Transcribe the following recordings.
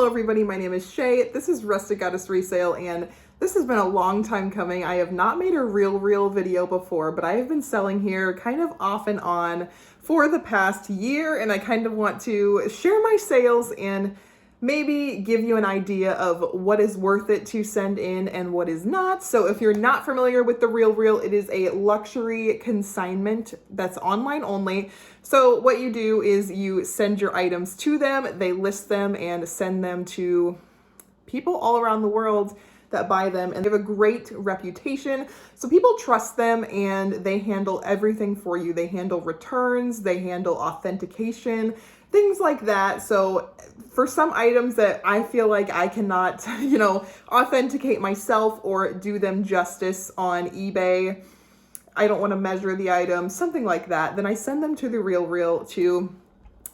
everybody, my name is Shay. This is Rustic Goddess Resale, and this has been a long time coming. I have not made a real video before, but I have been selling here kind of off and on for the past year, and I kind of want to share my sales and maybe give you an idea of what is worth it to send in and what is not. So if you're not familiar with the Real, it is a luxury consignment that's online only. So what you do is you send your items to them, they list them and send them to people all around the world that buy them, and they have a great reputation. So people trust them and they handle everything for you. They handle returns, they handle authentication, things like that. So for some items that I feel like I cannot, authenticate myself or do them justice on eBay, I don't want to measure the items, something like that, then I send them to the Real to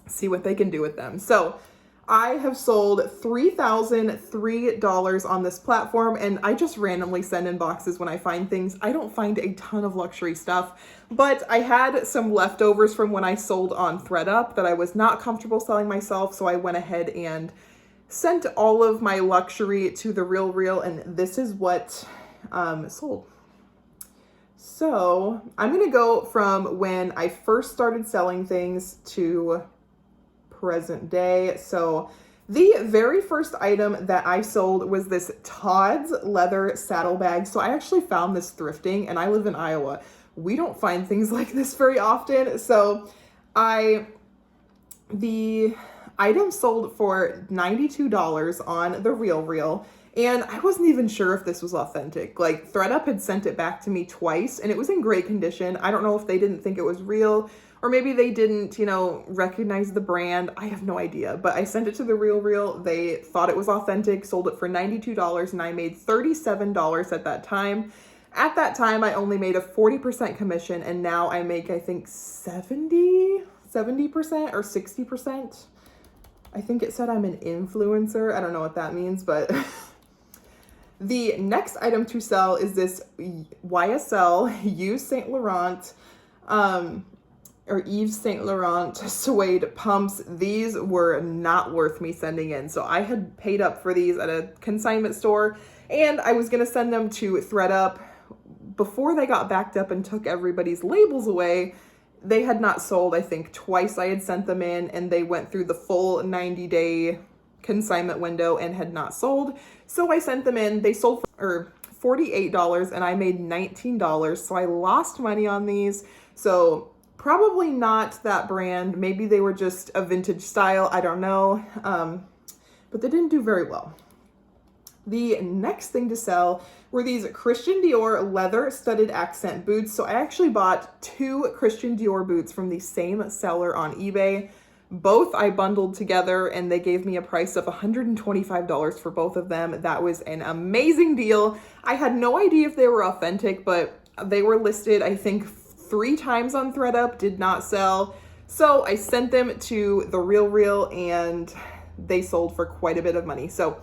see what they can do with them. So I have sold $3,003 on this platform, and I just randomly send in boxes when I find things. I don't find a ton of luxury stuff, but I had some leftovers from when I sold on ThredUp that I was not comfortable selling myself, so I went ahead and sent all of my luxury to the Real, and this is what sold. So I'm gonna go from when I first started selling things to present day. So the very first item that I sold was this Todd's leather saddlebag. So I actually found this thrifting, and I live in Iowa. We don't find things like this very often. So the item sold for $92 on the Real, and I wasn't even sure if this was authentic. Like, ThredUp had sent it back to me twice and it was in great condition. I don't know if they didn't think it was real, or maybe they didn't, recognize the brand. I have no idea, but I sent it to the Real. They thought it was authentic, sold it for $92, and I made $37 at that time. At that time, I only made a 40% commission, and now I make, I think, 70% or 60%. I think it said I'm an influencer. I don't know what that means, but the next item to sell is this YSL Yves Saint Laurent, or Yves Saint Laurent suede pumps. These were not worth me sending in. So I had paid up for these at a consignment store, and I was gonna send them to ThredUp. Before they got backed up and took everybody's labels away, they had not sold. I think twice I had sent them in, and they went through the full 90-day consignment window and had not sold. So I sent them in. They sold for $48 and I made $19. So I lost money on these. So probably not that brand. Maybe they were just a vintage style. I don't know. But they didn't do very well. The next thing to sell were these Christian Dior leather studded accent boots. So I actually bought 2 Christian Dior boots from the same seller on eBay. Both I bundled together, and they gave me a price of $125 for both of them. That was an amazing deal. I had no idea if they were authentic, but they were listed, I think, 3 times on ThredUp, did not sell. So I sent them to the Real, and they sold for quite a bit of money. So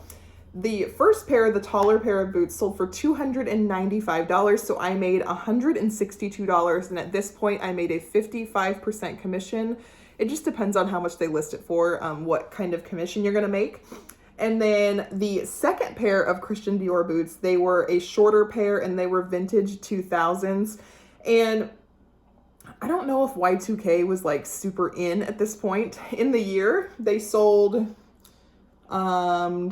the first pair, the taller pair of boots, sold for $295. So I made $162. And at this point, I made a 55% commission. It just depends on how much they list it for, what kind of commission you're gonna make. And then the second pair of Christian Dior boots, they were a shorter pair, and they were vintage 2000s. And I don't know if Y2K was like super in at this point in the year. They sold in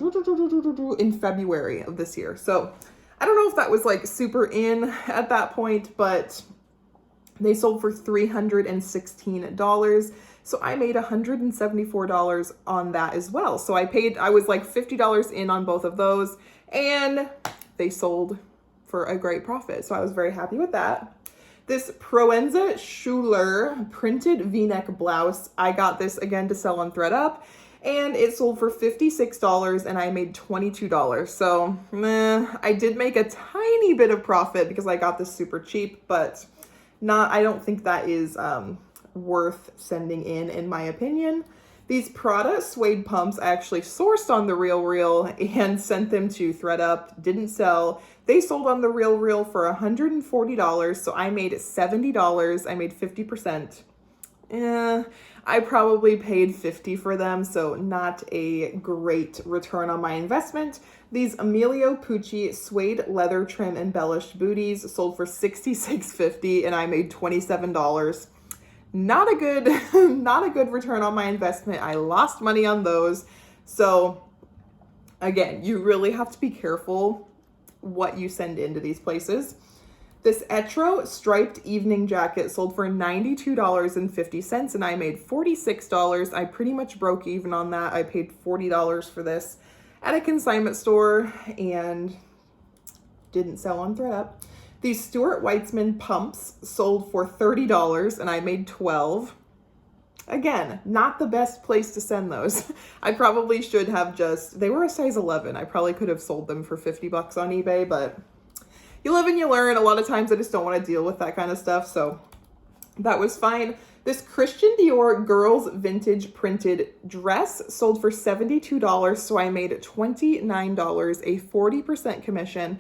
February of this year. So I don't know if that was like super in at that point, but they sold for $316. So I made $174 on that as well. So I was like $50 in on both of those, and they sold for a great profit. So I was very happy with that. This Proenza Schuler printed V-neck blouse, I got this again to sell on ThredUp, and it sold for $56 and I made $22. So I did make a tiny bit of profit because I got this super cheap, but I don't think that is worth sending in my opinion. These Prada suede pumps I actually sourced on the Real and sent them to ThredUp, didn't sell. They sold on the Real for $140, so I made $70. I made 50% I probably paid $50 for them, so not a great return on my investment. These Emilio Pucci suede leather trim embellished booties sold for $66.50 and I made $27. Not a good, not a good return on my investment. I lost money on those. So again, you really have to be careful what you send into these places. This Etro striped evening jacket sold for $92.50 and I made $46. I pretty much broke even on that. I paid $40 for this at a consignment store and didn't sell on ThreadUp. These Stuart Weitzman pumps sold for $30 and I made $12. Again, not the best place to send those. I probably should have they were a size 11. I probably could have sold them for $50 on eBay, but you live and you learn. A lot of times I just don't want to deal with that kind of stuff, so that was fine. This Christian Dior girls vintage printed dress sold for $72, so I made $29, a 40% commission.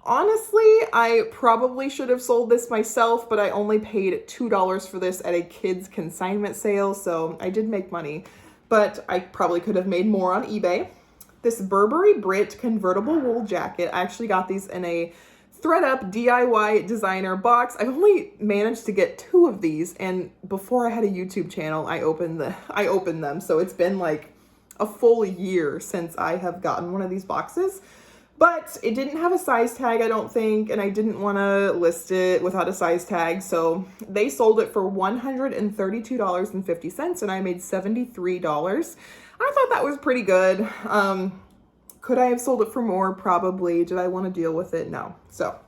Honestly, I probably should have sold this myself, but I only paid $2 for this at a kids consignment sale, so I did make money, but I probably could have made more on eBay. This Burberry Brit convertible wool jacket, I actually got these in a ThreadUp DIY designer box. I've only managed to get 2 of these, and before I had a YouTube channel, I opened them, so it's been like a full year since I have gotten one of these boxes. But it didn't have a size tag, I don't think, and I didn't want to list it without a size tag, so they sold it for $132.50, and I made $73. I thought that was pretty good. Could I have sold it for more? Probably. Did I want to deal with it? No. So,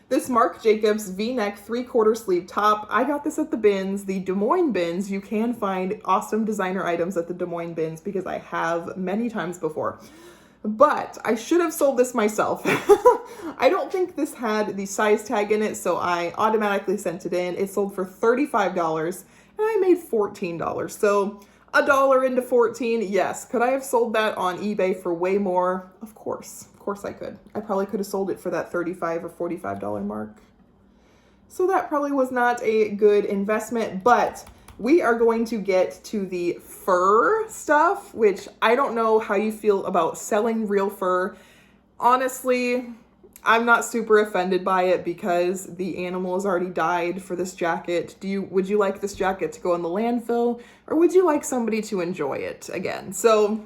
this Marc Jacobs V-neck 3/4 sleeve top, I got this at the bins, the Des Moines bins. You can find awesome designer items at the Des Moines bins because I have many times before. But I should have sold this myself. I don't think this had the size tag in it, so I automatically sent it in. It sold for $35 and I made $14. So $1 into 14, yes. Could I have sold that on eBay for way more? Of course I could. I probably could have sold it for that $35 or $45 mark. So that probably was not a good investment, but we are going to get to the fur stuff, which I don't know how you feel about selling real fur. Honestly, I'm not super offended by it because the animal has already died for this jacket. Would you like this jacket to go in the landfill, or would you like somebody to enjoy it again? So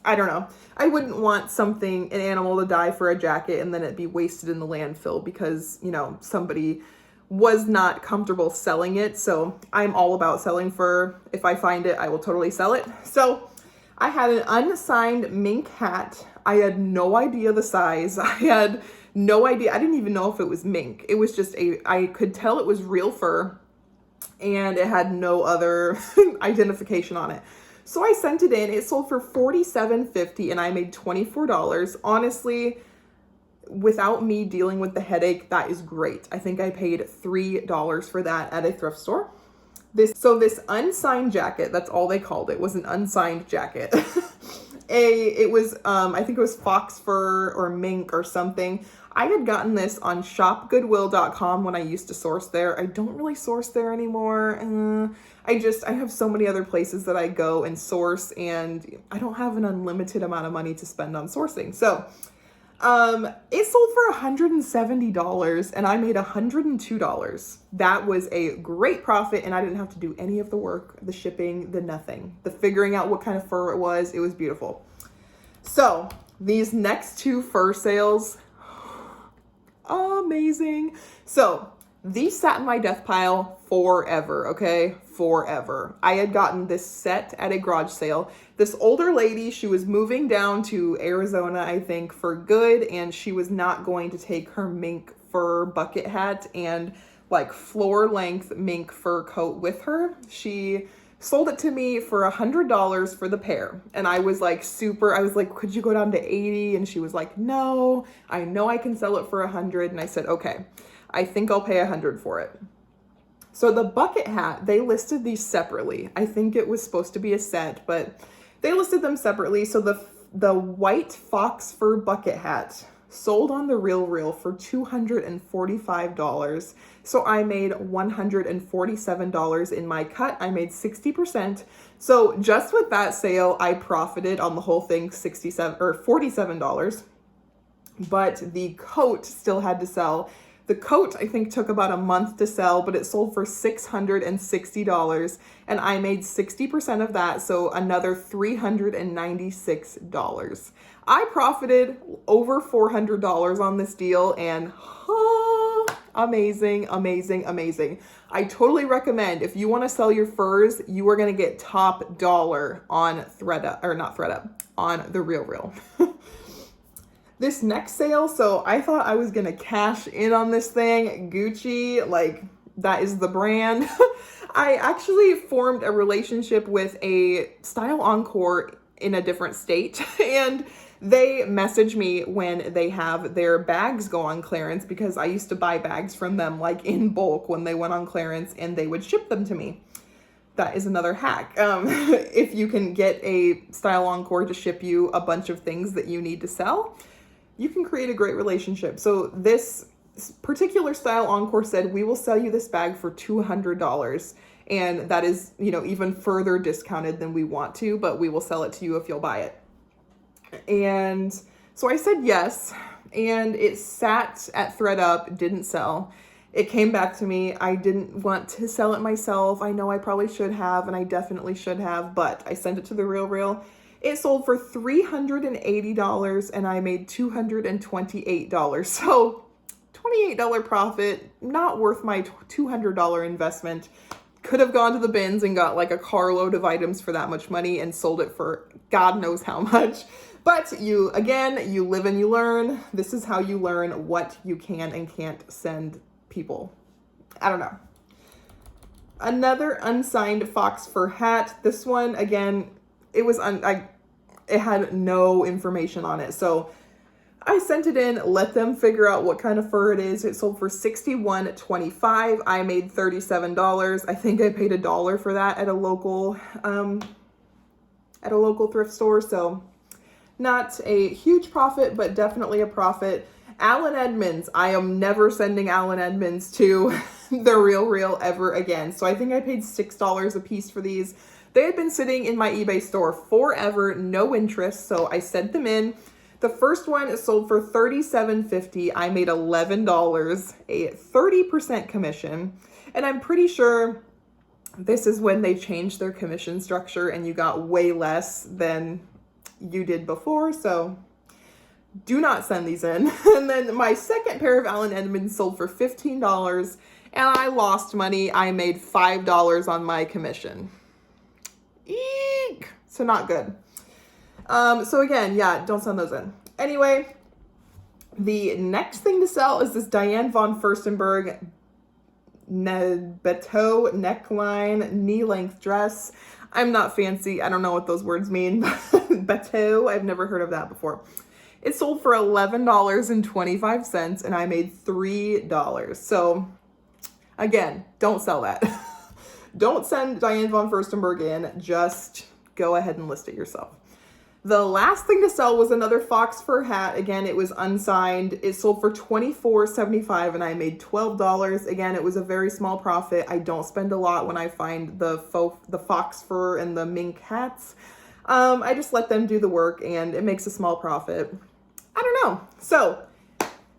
I don't know. I wouldn't want an animal to die for a jacket and then it be wasted in the landfill because, somebody was not comfortable selling it. So I'm all about selling fur. If I find it, I will totally sell it. So I had an unsigned mink hat. I had no idea the size. I had no idea. I didn't even know if it was mink. It was just I could tell it was real fur and it had no other identification on it. So I sent it in. It sold for $47.50 and I made $24. Honestly, without me dealing with the headache, that is great. I think I paid $3 for that at a thrift store. This unsigned jacket, that's all they called it, was an unsigned jacket. It was, I think it was fox fur or mink or something. I had gotten this on shopgoodwill.com when I used to source there. I don't really source there anymore. I have so many other places that I go and source, and I don't have an unlimited amount of money to spend on sourcing. So it sold for $170 and I made $102. That was a great profit and I didn't have to do any of the work, the shipping, the nothing, the figuring out what kind of fur it was. It was beautiful. So these next 2 fur sales, amazing. So these sat in my death pile forever, okay? Forever. I had gotten this set at a garage sale. This older lady, she was moving down to Arizona, I think, for good, and she was not going to take her mink fur bucket hat and like floor length mink fur coat with her. She sold it to me for $100 for the pair. And I was like could you go down to 80? And she was like, no, I know I can sell it for 100. And I said, okay, I think I'll pay 100 for it. So the bucket hat, they listed these separately. I think it was supposed to be a set, but they listed them separately. So the white fox fur bucket hat sold on the Real for $245. So I made $147 in my cut. I made 60%. So just with that sale, I profited on the whole thing $47. But the coat still had to sell. The coat, I think, took about a month to sell, but it sold for $660, and I made 60% of that, so another $396. I profited over $400 on this deal, and amazing, amazing, amazing. I totally recommend, if you want to sell your furs, you are going to get top dollar on on the Real. This next sale, so I thought I was gonna cash in on this thing. Gucci, like, that is the brand. I actually formed a relationship with a Style Encore in a different state, and they message me when they have their bags go on clearance, because I used to buy bags from them like in bulk when they went on clearance, and they would ship them to me. That is another hack. If you can get a Style Encore to ship you a bunch of things that you need to sell, you can create a great relationship. So this particular Style Encore said, we will sell you this bag for $200. And that is, even further discounted than we want to, but we will sell it to you if you'll buy it. And so I said yes, and it sat at ThreadUp, didn't sell. It came back to me. I didn't want to sell it myself. I know I probably should have, and I definitely should have, but I sent it to the Real. It sold for $380, and I made $228. So $28 profit, not worth my $200 investment. Could have gone to the bins and got like a carload of items for that much money and sold it for God knows how much. But you live and you learn. This is how you learn what you can and can't send people. I don't know. Another unsigned fox fur hat. This one, again, it was it had no information on it. So I sent it in, let them figure out what kind of fur it is. It sold for $61.25. I made $37. I think I paid $1 for that at a local thrift store. So not a huge profit, but definitely a profit. Allen Edmonds. I am never sending Allen Edmonds to the Real ever again. So I think I paid $6 a piece for these. They had been sitting in my eBay store forever, no interest, so I sent them in. The first one is sold for $37.50. I made $11, a 30% commission, and I'm pretty sure this is when they changed their commission structure and you got way less than you did before, so do not send these in. And then my second pair of Allen Edmonds sold for $15, and I lost money. I made $5 on my commission. Eek! So not good. So again, yeah, don't send those in. Anyway, the next thing to sell is this Diane von Furstenberg bateau neckline knee-length dress. I'm not fancy. I don't know what those words mean. Bateau, I've never heard of that before. It sold for $11.25, and I made $3. So again, don't sell that. Don't send Diane von Furstenberg in, just go ahead and list it yourself. The last thing to sell was another fox fur hat. Again, it was unsigned. It sold for $24.75, and I made $12. Again, it was a very small profit. I don't spend a lot when I find the fox fur and the mink hats. I just let them do the work, and it makes a small profit. I don't know. So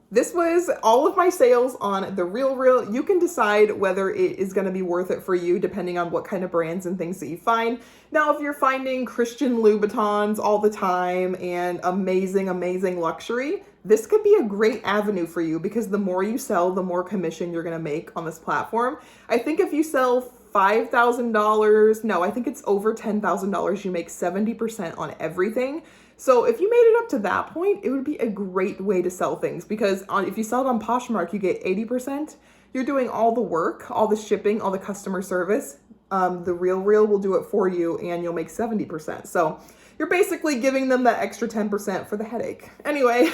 this was all of my sales on the Real. You can decide whether it is going to be worth it for you depending on what kind of brands and things that you find. Now, if you're finding Christian Louboutins all the time and amazing, amazing luxury, this could be a great avenue for you, because the more you sell, the more commission you're going to make on this platform. I think if you sell $5,000, no, I think it's over $10,000, you make 70% on everything. So if you made it up to that point, it would be a great way to sell things, because if you sell it on Poshmark, you get 80%. You're doing all the work, all the shipping, all the customer service. The Real will do it for you, and you'll make 70%. So you're basically giving them that extra 10% for the headache. Anyway,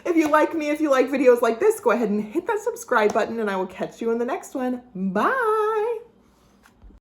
if you like me, if you like videos like this, go ahead and hit that subscribe button, and I will catch you in the next one. Bye.